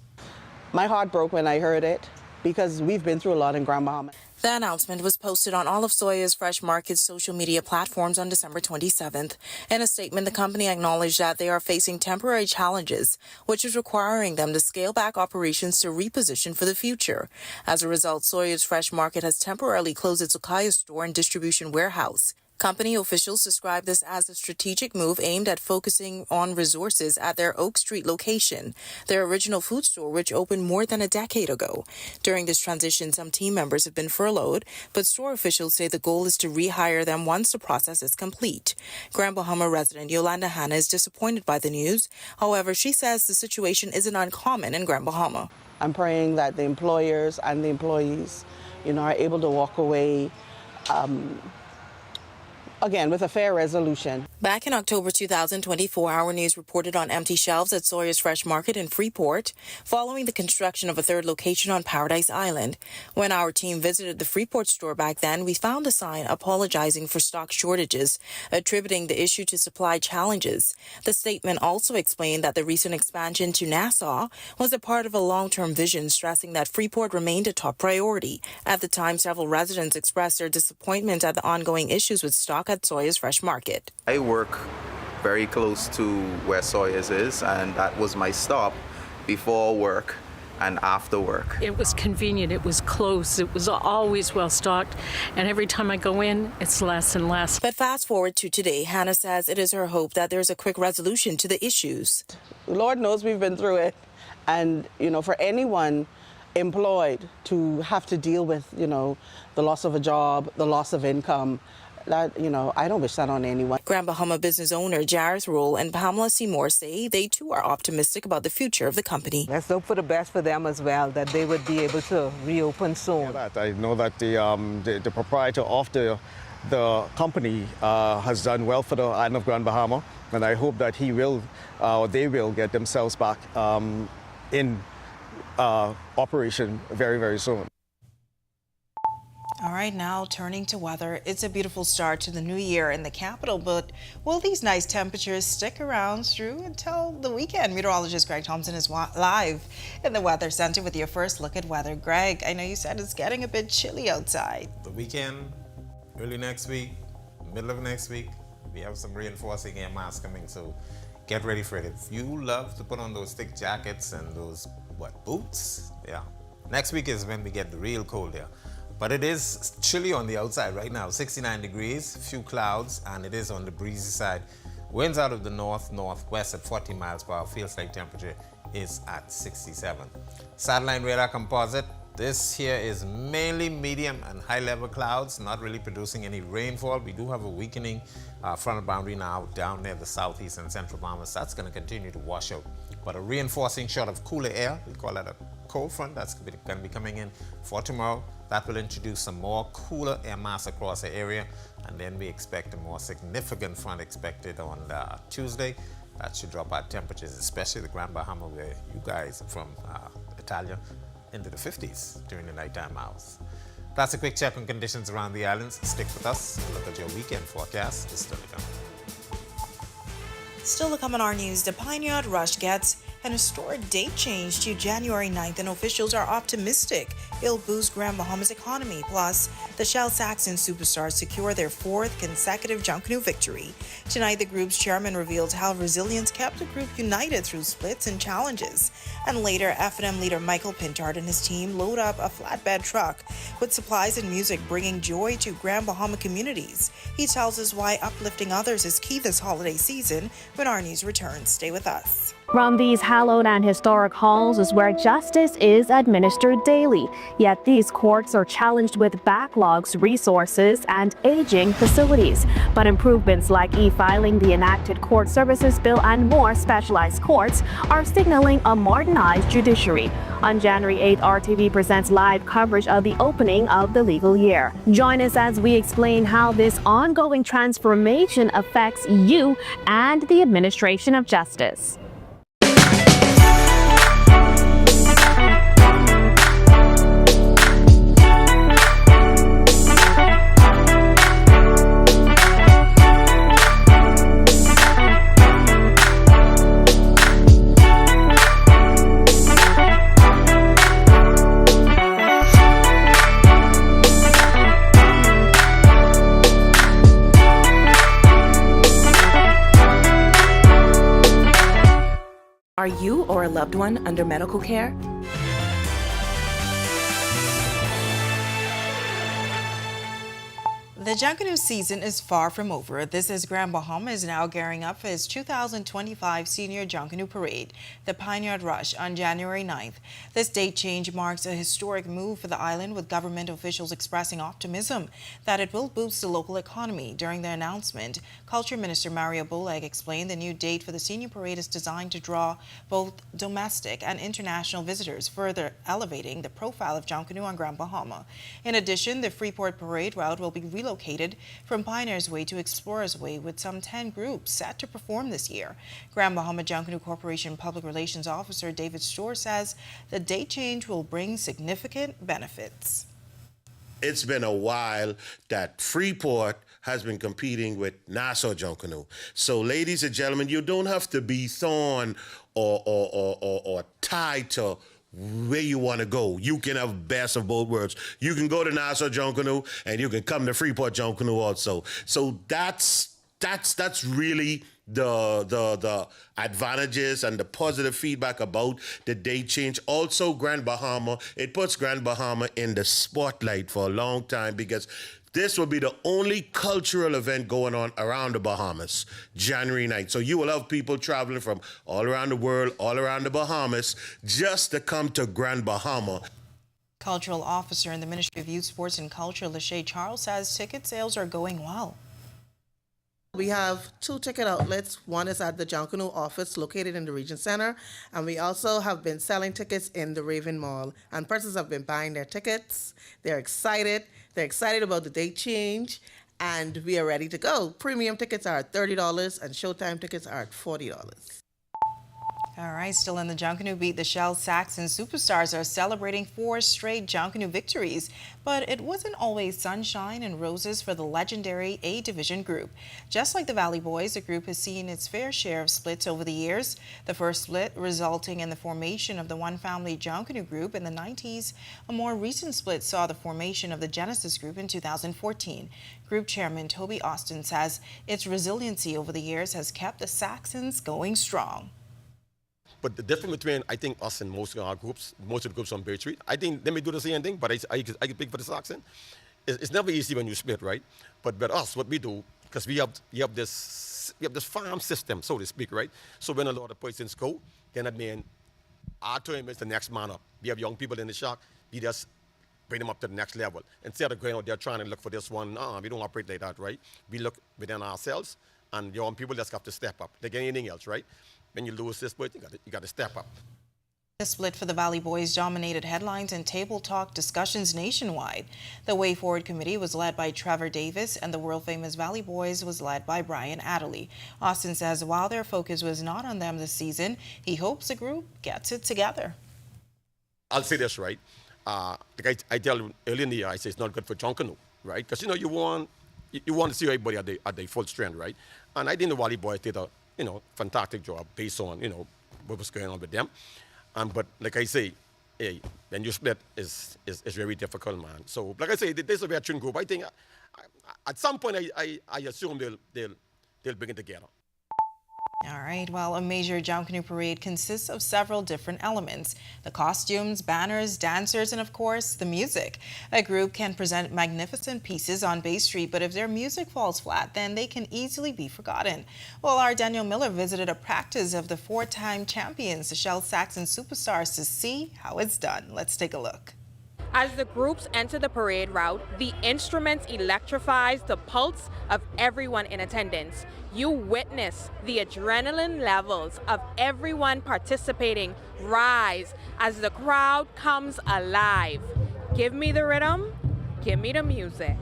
My heart broke when I heard it because we've been through a lot in Grand Bahama. The announcement was posted on all of Sawyer's Fresh Market's social media platforms on December 27th. In a statement, the company acknowledged that they are facing temporary challenges, which is requiring them to scale back operations to reposition for the future. As a result, Sawyer's Fresh Market has temporarily closed its Lucaya store and distribution warehouse. Company officials describe this as a strategic move aimed at focusing on resources at their Oak Street location, their original food store, which opened more than a decade ago. During this transition, some team members have been furloughed, but store officials say the goal is to rehire them once the process is complete. Grand Bahama resident Yolanda Hanna is disappointed by the news. However, she says the situation isn't uncommon in Grand Bahama. I'm praying that the employers and the employees, are able to walk away again, with a fair resolution. Back in October 2024, Our News reported on empty shelves at Sawyer's Fresh Market in Freeport, following the construction of a third location on Paradise Island. When our team visited the Freeport store back then, we found a sign apologizing for stock shortages, attributing the issue to supply challenges. The statement also explained that the recent expansion to Nassau was a part of a long-term vision, stressing that Freeport remained a top priority. At the time, several residents expressed their disappointment at the ongoing issues with stock at Sawyer's Fresh Market. I work very close to where Sawyer's is, and that was my stop before work and after work. It was convenient, it was close, it was always well stocked, and every time I go in, it's less and less. But fast forward to today, Hannah says it is her hope that there's a quick resolution to the issues. Lord knows we've been through it, and for anyone employed to have to deal with, the loss of a job, the loss of income, that, I don't wish that on anyone. Grand Bahama business owner Jareth Roll and Pamela Seymour say they too are optimistic about the future of the company. Let's hope for the best for them as well, that they would be able to reopen soon. I know that the proprietor of the company has done well for the island of Grand Bahama, and I hope that they will get themselves back in operation very, very soon. All right, now turning to weather. It's a beautiful start to the new year in the capital, but will these nice temperatures stick around through until the weekend? Meteorologist Greg Thompson is live in the Weather Center with your first look at weather. Greg, I know you said it's getting a bit chilly outside. The weekend, early next week, middle of next week, we have some reinforcing air mass coming, so get ready for it. If you love to put on those thick jackets and those, boots? Yeah. Next week is when we get the real cold here. But it is chilly on the outside right now, 69 degrees, few clouds, and it is on the breezy side. Winds out of the north-northwest at 40 miles per hour. Feels like temperature is at 67. Satellite radar composite. This here is mainly medium and high level clouds, not really producing any rainfall. We do have a weakening frontal boundary now down near the southeast and central Bahamas. That's going to continue to wash out. But a reinforcing shot of cooler air, we call that a cold front, that's going to be coming in for tomorrow. That will introduce some more cooler air mass across the area, and then we expect a more significant front expected on Tuesday. That should drop our temperatures, especially the Grand Bahama, where you guys from Italia, into the 50s during the nighttime hours. That's a quick check on conditions around the islands. Stick with us. Look at your weekend forecast. It's still to come. Still to come on our news, the Pioneer Rush gets an historic date change to January 9th, and officials are optimistic it'll boost Grand Bahama's economy. Plus, the Shell Saxon Superstars secure their fourth consecutive Junkanoo victory. Tonight, the group's chairman revealed how resilience kept the group united through splits and challenges. And later, F&M leader Michael Pintard and his team load up a flatbed truck with supplies and music, bringing joy to Grand Bahama communities. He tells us why uplifting others is key this holiday season. When our news returns, stay with us. From these hallowed and historic halls is where justice is administered daily. Yet these courts are challenged with backlogs, resources, and aging facilities. But improvements like e-filing, the enacted court services bill, and more specialized courts are signaling a modernized judiciary. On January 8th, RTV presents live coverage of the opening of the legal year. Join us as we explain how this ongoing transformation affects you and the administration of justice. Are you or a loved one under medical care? The Junkanoo season is far from over. This is Grand Bahama is now gearing up for its 2025 Senior Junkanoo Parade, the Pioneer Rush, on January 9th. This date change marks a historic move for the island, with government officials expressing optimism that it will boost the local economy. During the announcement, Culture Minister Mario Boleg explained the new date for the Senior Parade is designed to draw both domestic and international visitors, further elevating the profile of Junkanoo on Grand Bahama. In addition, the Freeport Parade route will be relocated from Pioneers Way to Explorers Way, with some 10 groups set to perform this year. Grand Bahama Junkanoo Corporation Public Relations Officer David Storr says the date change will bring significant benefits. It's been a while that Freeport has been competing with Nassau Junkanoo. So, ladies and gentlemen, you don't have to be thorn or tied to where you want to go. You can have best of both worlds. You can go to Nassau Junkanoo and you can come to Freeport Junkanoo also. So that's really the advantages and the positive feedback about the date change. Also, Grand Bahama, it puts Grand Bahama in the spotlight for a long time, because this will be the only cultural event going on around the Bahamas, January 9th. So you will have people traveling from all around the world, all around the Bahamas, just to come to Grand Bahama. Cultural Officer in the Ministry of Youth, Sports and Culture, Lachey Charles, says ticket sales are going well. We have 2 ticket outlets. One is at the Junkanoo office located in the Region Center, and we also have been selling tickets in the Raven Mall, and persons have been buying their tickets. They're excited. They're excited about the date change, and we are ready to go. Premium tickets are at $30 and Showtime tickets are at $40. All right, still in the Junkanoo beat, the Shell Saxon Superstars are celebrating 4 straight Junkanoo victories. But it wasn't always sunshine and roses for the legendary A-Division group. Just like the Valley Boys, the group has seen its fair share of splits over the years. The first split resulting in the formation of the One Family Junkanoo group in the 90s. A more recent split saw the formation of the Genesis group in 2014. Group chairman Toby Austin says its resiliency over the years has kept the Saxons going strong. But the difference between, I think, us and most of our groups, most of the groups on Bay Street, I think they may do the same thing, but I can pick for the Saxon. It's never easy when you split, right? But us, what we do, because we have this farm system, so to speak, right? So when a lot of persons go, then that means our term is the next man up. We have young people in the shack, we just bring them up to the next level. Instead of going out there trying to look for this one, we don't operate like that, right? We look within ourselves, and young people just have to step up, like anything else, right? When you lose this split, you got to step up. The split for the Valley Boys dominated headlines and table talk discussions nationwide. The Way Forward Committee was led by Trevor Davis, and the world-famous Valley Boys was led by Brian Adderley. Austin says while their focus was not on them this season, he hopes the group gets it together. I'll say this, right? Like I tell you early in the year, I say it's not good for Junkanoo, right? Because, you want to see everybody at their full strength, right? And I think the Valley Boys did a fantastic job based on, what was going on with them. But like I say, hey, when you split is very difficult, man. So like I say, there's a veteran group. I think at some point I assume they'll bring it together. All right, well, a major Junkanoo parade consists of several different elements: the costumes, banners, dancers, and of course, the music. A group can present magnificent pieces on Bay Street, but if their music falls flat, then they can easily be forgotten. Well, our Daniel Miller visited a practice of the 4-time champions, the Shell Saxon Superstars, to see how it's done. Let's take a look. As the groups enter the parade route, the instruments electrifies the pulse of everyone in attendance. You witness the adrenaline levels of everyone participating rise as the crowd comes alive. Give me the rhythm, give me the music.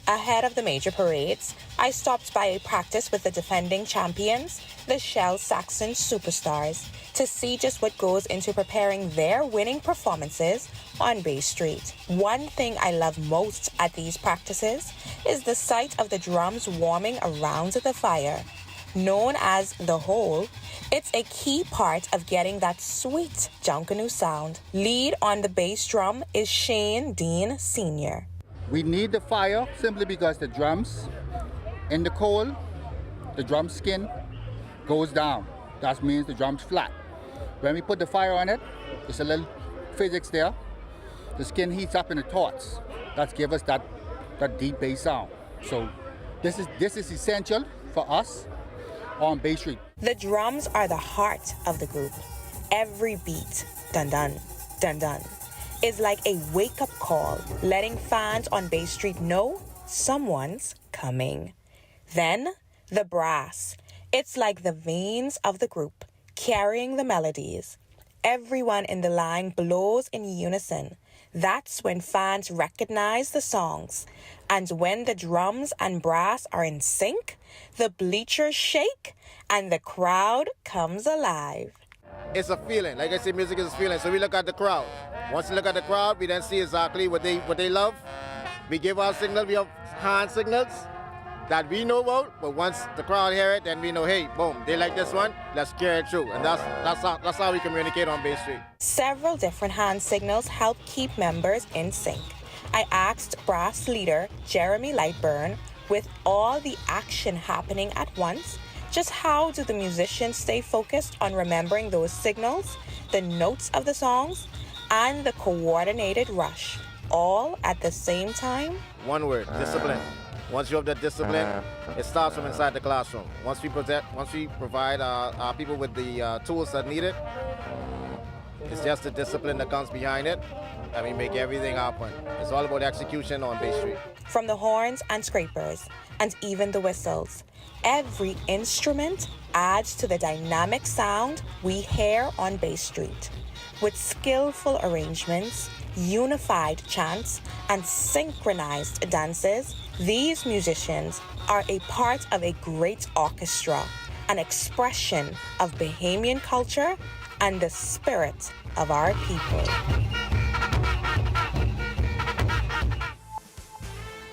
Ahead of the major parades, I stopped by a practice with the defending champions, the Shell Saxon Superstars, to see just what goes into preparing their winning performances on Bay Street. One thing I love most at these practices is the sight of the drums warming around the fire. Known as the hole, it's a key part of getting that sweet Junkanoo sound. Lead on the bass drum is Shane Dean Sr. We need the fire simply because the drums in the coal, the drum skin goes down. That means the drum's flat. When we put the fire on it, there's a little physics there. The skin heats up in the torch. That gives us that deep bass sound. So this is essential for us on Bay Street. The drums are the heart of the group. Every beat, dun dun, dun dun, is like a wake-up call, letting fans on Bay Street know someone's coming. Then, the brass. It's like the veins of the group, carrying the melodies. Everyone in the line blows in unison. That's when fans recognize the songs. And when the drums and brass are in sync, the bleachers shake and the crowd comes alive. It's a feeling. Like I say, music is a feeling. So we look at the crowd. Once we look at the crowd, we then see exactly what they love. We give our signal. We have hand signals that we know about. But once the crowd hear it, then we know, hey, boom, they like this one. Let's carry it through. And that's how we communicate on Bay Street. Several different hand signals help keep members in sync. I asked brass leader Jeremy Lightburn, with all the action happening at once, just how do the musicians stay focused on remembering those signals, the notes of the songs, and the coordinated rush, all at the same time? One word, discipline. Once you have that discipline, it starts from inside the classroom. Once we provide our people with the tools that need it, it's just the discipline that comes behind it, and we make everything happen. It's all about execution on Bay Street. From the horns and scrapers, and even the whistles, every instrument adds to the dynamic sound we hear on Bay Street. With skillful arrangements, unified chants, and synchronized dances, these musicians are a part of a great orchestra, an expression of Bahamian culture and the spirit of our people.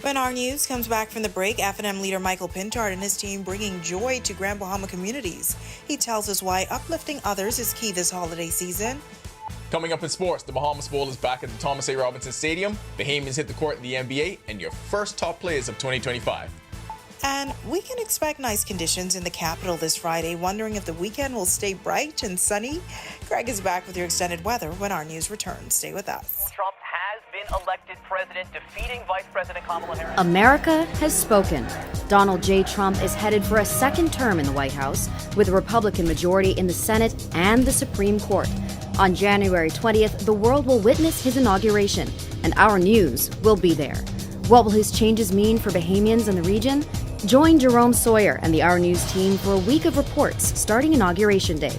When our news comes back from the break, F&M leader Michael Pintard and his team bringing joy to Grand Bahama communities. He tells us why uplifting others is key this holiday season. Coming up in sports, the Bahamas Bowl is back at the Thomas A. Robinson Stadium. Bahamians hit the court in the NBA, and your first top players of 2025. And we can expect nice conditions in the capital this Friday, wondering if the weekend will stay bright and sunny. Greg is back with your extended weather when our news returns. Stay with us. Trump has been elected president, defeating Vice President Kamala Harris. America has spoken. Donald J. Trump is headed for a second term in the White House, with a Republican majority in the Senate and the Supreme Court. On January 20th, the world will witness his inauguration, and our news will be there. What will his changes mean for Bahamians in the region? Join Jerome Sawyer and the Our News team for a week of reports starting Inauguration Day,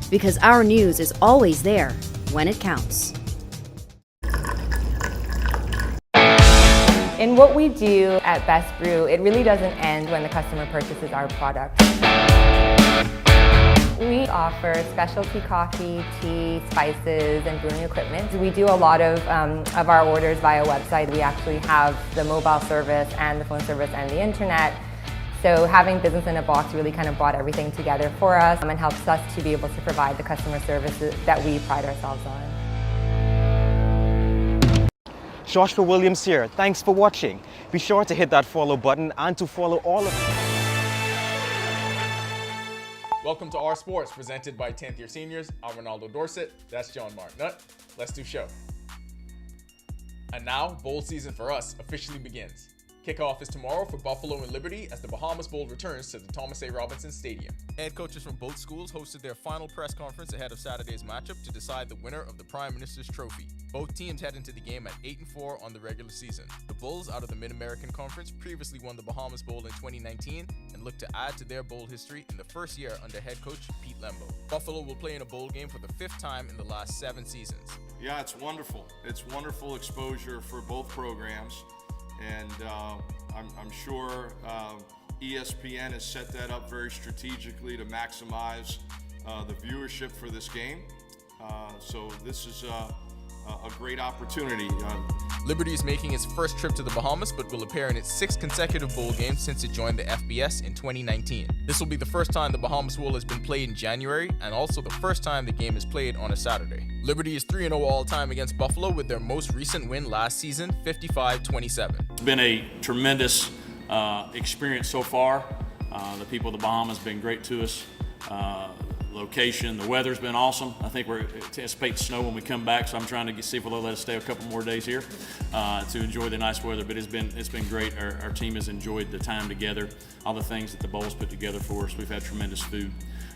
because Our News is always there when it counts. In what we do at Best Brew, it really doesn't end when the customer purchases our product. We offer specialty coffee, tea, spices, and brewing equipment. We do a lot of our orders via website. We actually have the mobile service and the phone service and the internet. So having business in a box really kind of brought everything together for us and helps us to be able to provide the customer services that we pride ourselves on. Joshua Williams here. Thanks for watching. Be sure to hit that follow button and to follow all of us. Welcome to Our Sports, presented by 10th year seniors. I'm Ronaldo Dorset. That's John Martinutt. Let's do show. And now, bowl season for us officially begins. Kickoff is tomorrow for Buffalo and Liberty as the Bahamas Bowl returns to the Thomas A. Robinson Stadium. Head coaches from both schools hosted their final press conference ahead of Saturday's matchup to decide the winner of the Prime Minister's Trophy. Both teams head into the game at 8-4 on the regular season. The Bulls, out of the Mid-American Conference, previously won the Bahamas Bowl in 2019 and look to add to their bowl history in the first year under head coach Pete Lembo. Buffalo will play in a bowl game for the 5th time in the last 7 seasons. Yeah, it's wonderful. It's wonderful exposure for both programs. And I'm sure ESPN has set that up very strategically to maximize the viewership for this game. So this is a great opportunity. Liberty is making its first trip to the Bahamas, but will appear in its 6th consecutive bowl game since it joined the FBS in 2019. This will be the first time the Bahamas Bowl has been played in January, and also the first time the game is played on a Saturday. Liberty is 3-0 all-time against Buffalo, with their most recent win last season, 55-27. It's been a tremendous experience so far. The people of the Bahamas have been great to us. Location, the weather's been awesome. I think we're anticipating snow when we come back, so I'm trying to see if they'll let us stay a couple more days here to enjoy the nice weather. But it's been great. Our team has enjoyed the time together, all the things that the Bowl's put together for us. We've had tremendous food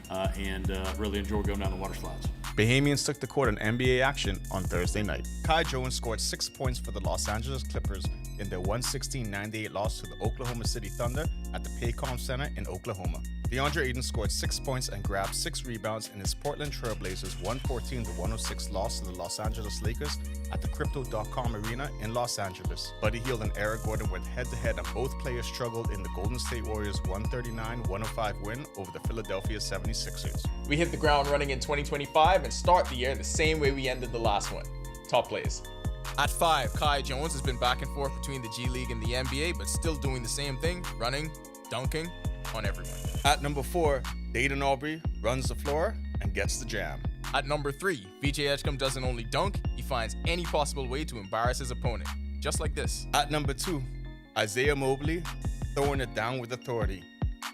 and really enjoyed going down the water slides. Bahamians took the court in NBA action on Thursday night. Kai Jones scored 6 points for the Los Angeles Clippers in their 116-98 loss to the Oklahoma City Thunder at the Paycom Center in Oklahoma. DeAndre Ayton scored 6 points and grabbed 6 rebounds in his Portland Trailblazers 114-106 loss to the Los Angeles Lakers at the Crypto.com Arena in Los Angeles. Buddy Hield and Eric Gordon went head-to-head, and both players struggled in the Golden State Warriors 139-105 win over the Philadelphia 76ers. We hit the ground running in 2025 and start the year the same way we ended the last one. Top plays. At 5, Kai Jones has been back and forth between the G League and the NBA, but still doing the same thing, running, dunking on everyone. At number 4, Dayton Aubrey runs the floor and gets the jam. At number 3, VJ Edgecombe doesn't only dunk, he finds any possible way to embarrass his opponent, just like this. At number 2, Isaiah Mobley throwing it down with authority.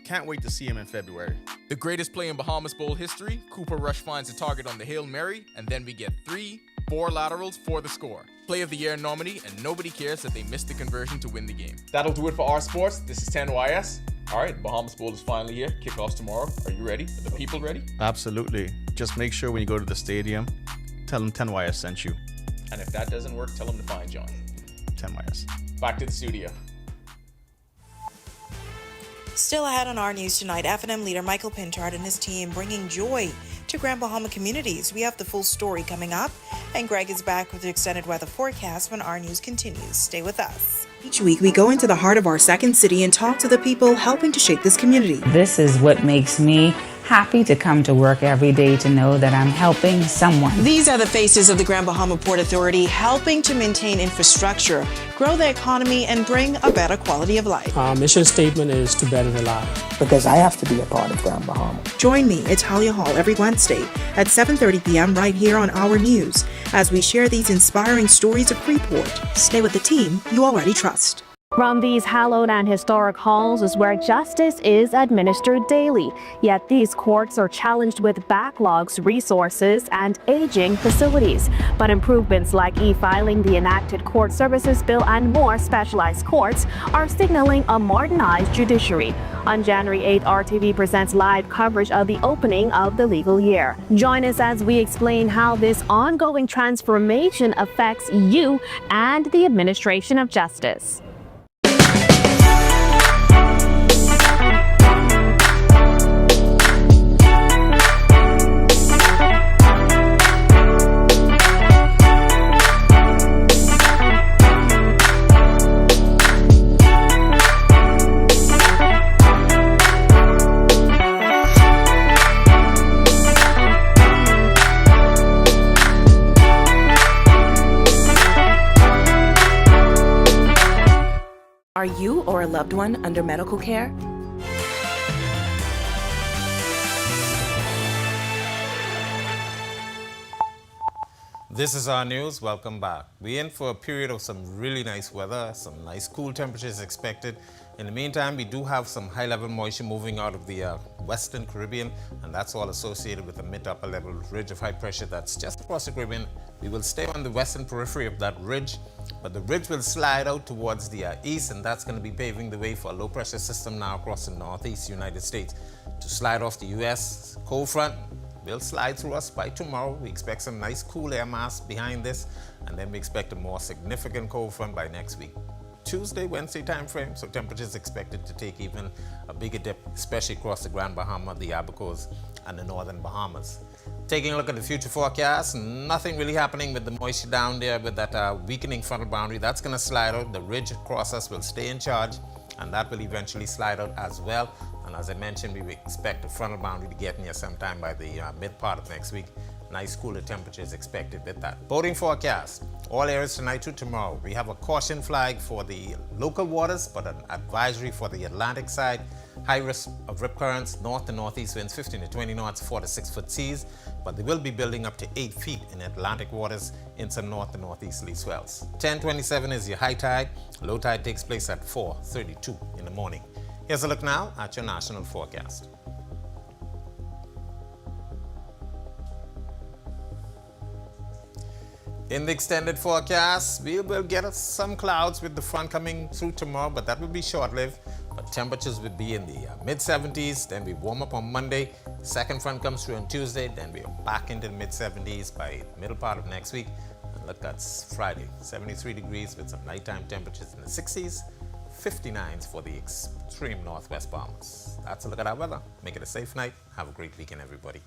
Can't wait to see him in February. The greatest play in Bahamas Bowl history, Cooper Rush finds a target on the Hail Mary, and then we get 3-4 laterals for the score. Play of the Year nominee, and nobody cares that they missed the conversion to win the game. That'll do it for Our Sports. This is 10YS. All right, Bahamas Bowl is finally here. Kickoff's tomorrow. Are you ready? Are the people ready? Absolutely. Just make sure when you go to the stadium, tell them 10YS sent you. And if that doesn't work, tell them to find John. 10YS. Back to the studio. Still ahead on Our News tonight, F&M leader Michael Pintard and his team bringing joy to Grand Bahama communities. We have the full story coming up, and Greg is back with the extended weather forecast when Our News continues. Stay with us. Each week, we go into the heart of our second city and talk to the people helping to shape this community. This is what makes me happy to come to work every day, to know that I'm helping someone. These are the faces of the Grand Bahama Port Authority helping to maintain infrastructure, grow the economy, and bring a better quality of life. Our mission statement is to better the lives. Because I have to be a part of Grand Bahama. Join me, Italia Hall, every Wednesday at 7:30 p.m. right here on Our News as we share these inspiring stories of Freeport. Stay with the team you already trust. From these hallowed and historic halls is where justice is administered daily. Yet these courts are challenged with backlogs, resources, and aging facilities. But improvements like e-filing, the enacted court services bill, and more specialized courts are signaling a modernized judiciary. On January 8th, RTV presents live coverage of the opening of the legal year. Join us as we explain how this ongoing transformation affects you and the administration of justice. Are you or a loved one under medical care? This is our news. Welcome back. We're in for a period of some really nice weather, some nice cool temperatures expected. In the meantime, we do have some high-level moisture moving out of the Western Caribbean, and that's all associated with a mid-upper level ridge of high pressure that's just across the Caribbean. We will stay on the western periphery of that ridge, but the ridge will slide out towards the east, and that's going to be paving the way for a low-pressure system now across the northeast United States to slide off the U.S. cold front. Will slide through us by tomorrow. We expect some nice cool air mass behind this, and then we expect a more significant cold front by next week. Tuesday, Wednesday time frame, so temperatures expected to take even a bigger dip, especially across the Grand Bahama, the Abacos, and the northern Bahamas. Taking a look at the future forecast, nothing really happening with the moisture down there with that weakening frontal boundary. That's going to slide out. The ridge across us will stay in charge, and that will eventually slide out as well. And as I mentioned, we expect the frontal boundary to get near sometime by the mid part of next week. Nice cooler temperatures expected with that. Boating forecast. All areas tonight to tomorrow. We have a caution flag for the local waters, but an advisory for the Atlantic side. High risk of rip currents, north to northeast winds 15 to 20 knots, 4 to 6 foot seas, but they will be building up to 8 feet in Atlantic waters in some north to northeasterly swells. 10:27 is your high tide. Low tide takes place at 4:32 in the morning. Here's a look now at your national forecast. In the extended forecast, we will get some clouds with the front coming through tomorrow, but that will be short-lived. But temperatures will be in the mid-70s, then we warm up on Monday. Second front comes through on Tuesday, then we are back into the mid-70s by middle part of next week. And look, that's Friday, 73 degrees with some nighttime temperatures in the 60s, 59s for the extreme northwest Bahamas. That's a look at our weather. Make it a safe night. Have a great weekend, everybody.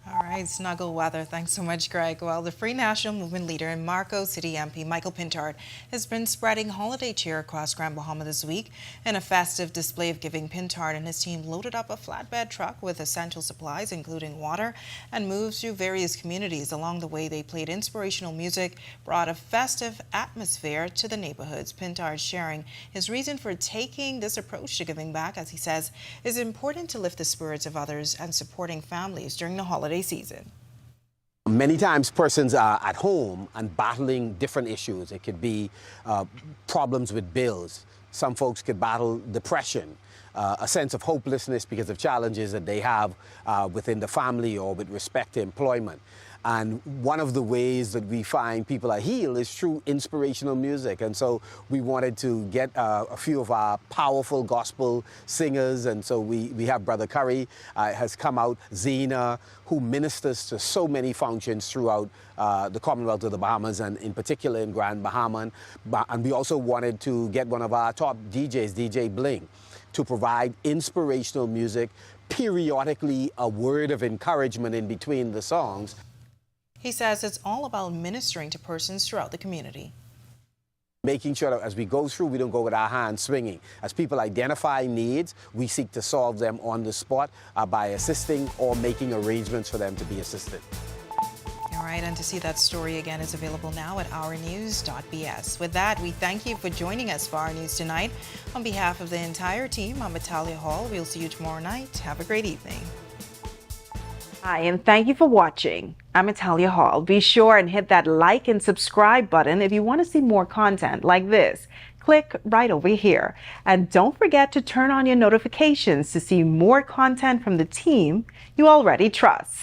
All right, snuggle weather. Thanks so much, Greg. Well, the Free National Movement leader and Marco City MP Michael Pintard has been spreading holiday cheer across Grand Bahama this week. In a festive display of giving, Pintard and his team loaded up a flatbed truck with essential supplies, including water, and moved through various communities. Along the way, they played inspirational music, brought a festive atmosphere to the neighborhoods. Pintard sharing his reason for taking this approach to giving back, as he says, is important to lift the spirits of others and supporting families during the holiday season. Many times persons are at home and battling different issues. It could be problems with bills. Some folks could battle depression, a sense of hopelessness because of challenges that they have within the family or with respect to employment. And one of the ways that we find people are healed is through inspirational music. And so we wanted to get a few of our powerful gospel singers. And so we have Brother Curry has come out, Zena, who ministers to so many functions throughout the Commonwealth of the Bahamas, and in particular in Grand Bahama. And we also wanted to get one of our top DJs, DJ Bling, to provide inspirational music, periodically a word of encouragement in between the songs. He says it's all about ministering to persons throughout the community. Making sure that as we go through, we don't go with our hands swinging. As people identify needs, we seek to solve them on the spot by assisting or making arrangements for them to be assisted. All right, and to see that story again is available now at ournews.bs. With that, we thank you for joining us for Our News Tonight. On behalf of the entire team, I'm Natalia Hall. We'll see you tomorrow night. Have a great evening. Hi, and thank you for watching. I'm Natalia Hall. Be sure and hit that like and subscribe button if you want to see more content like this. Click right over here. And don't forget to turn on your notifications to see more content from the team you already trust.